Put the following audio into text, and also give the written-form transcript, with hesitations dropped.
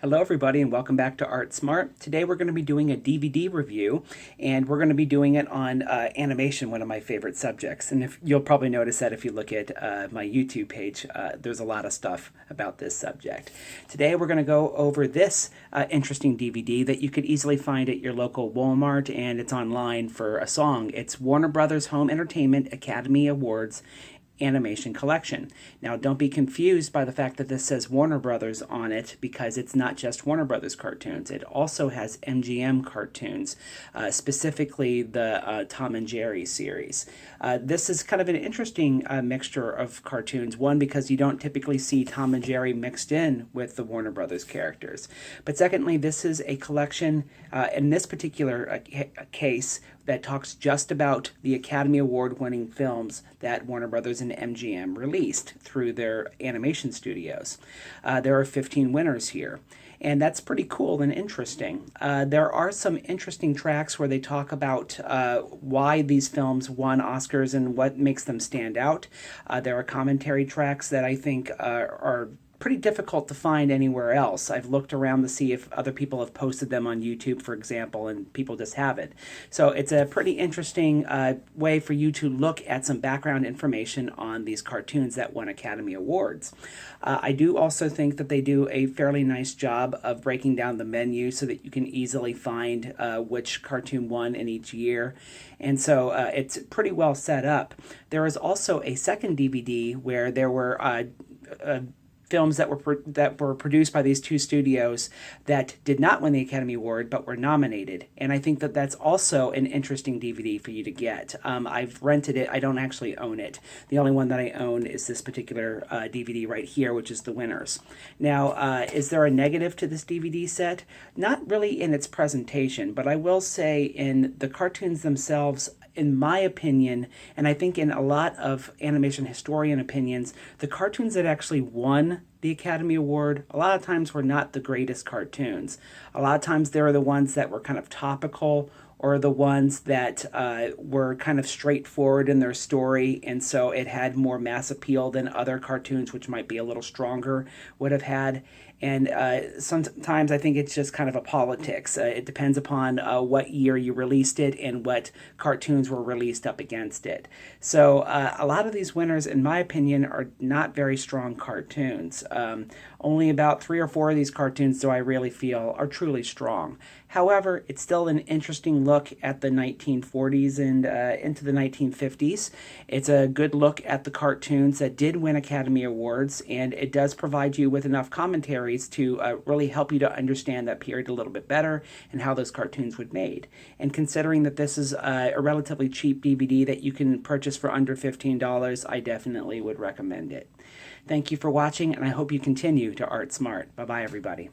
Hello everybody and welcome back to Art Smart. Today we're going to be doing a DVD review and we're going to be doing it on animation, one of my favorite subjects. And if you'll probably notice that if you look at my YouTube page, there's a lot of stuff about this subject. Today we're going to go over this interesting DVD that you could easily find at your local Walmart, and it's online for a song. It's Warner Brothers Home Entertainment Academy Awards Animation Collection. Now, don't be confused by the fact that this says Warner Brothers on it, because it's not just Warner Brothers cartoons. It also has MGM cartoons, specifically the Tom and Jerry series. This is kind of an interesting mixture of cartoons. One, because you don't typically see Tom and Jerry mixed in with the Warner Brothers characters. But secondly, this is a collection, in this particular case, that talks just about the Academy Award winning films that Warner Brothers and MGM released through their animation studios. There are 15 winners here, and that's pretty cool and interesting. There are some interesting tracks where they talk about why these films won Oscars and what makes them stand out. There are commentary tracks that I think are pretty difficult to find anywhere else. I've looked around to see if other people have posted them on YouTube, for example, and people just haven't. So it's a pretty interesting way for you to look at some background information on these cartoons that won Academy Awards. I do also think that they do a fairly nice job of breaking down the menu so that you can easily find which cartoon won in each year. And so it's pretty well set up. There is also a second DVD where there were films that were produced by these two studios that did not win the Academy Award but were nominated, and I think that that's also an interesting DVD for you to get. I've rented it. I don't actually own it. The only one that I own is this particular DVD right here, which is the winners. Now, is there a negative to this DVD set? Not really in its presentation, but I will say in the cartoons themselves, in my opinion, and I think in a lot of animation historian opinions, the cartoons that actually won the Academy Award a lot of times were not the greatest cartoons. A lot of times they were the ones that were kind of topical, or the ones that were kind of straightforward in their story, and so it had more mass appeal than other cartoons, which might be a little stronger, would have had. And sometimes I think it's just kind of a politics. It depends upon what year you released it and what cartoons were released up against it. So a lot of these winners, in my opinion, are not very strong cartoons. Only about 3 or 4 of these cartoons do I really feel are truly strong. However, it's still an interesting look at the 1940s and into the 1950s. It's a good look at the cartoons that did win Academy Awards, and it does provide you with enough commentaries to really help you to understand that period a little bit better and how those cartoons were made. And considering that this is a relatively cheap DVD that you can purchase for under $15, I definitely would recommend it. Thank you for watching, and I hope you continue to Art Smart. Bye-bye, everybody.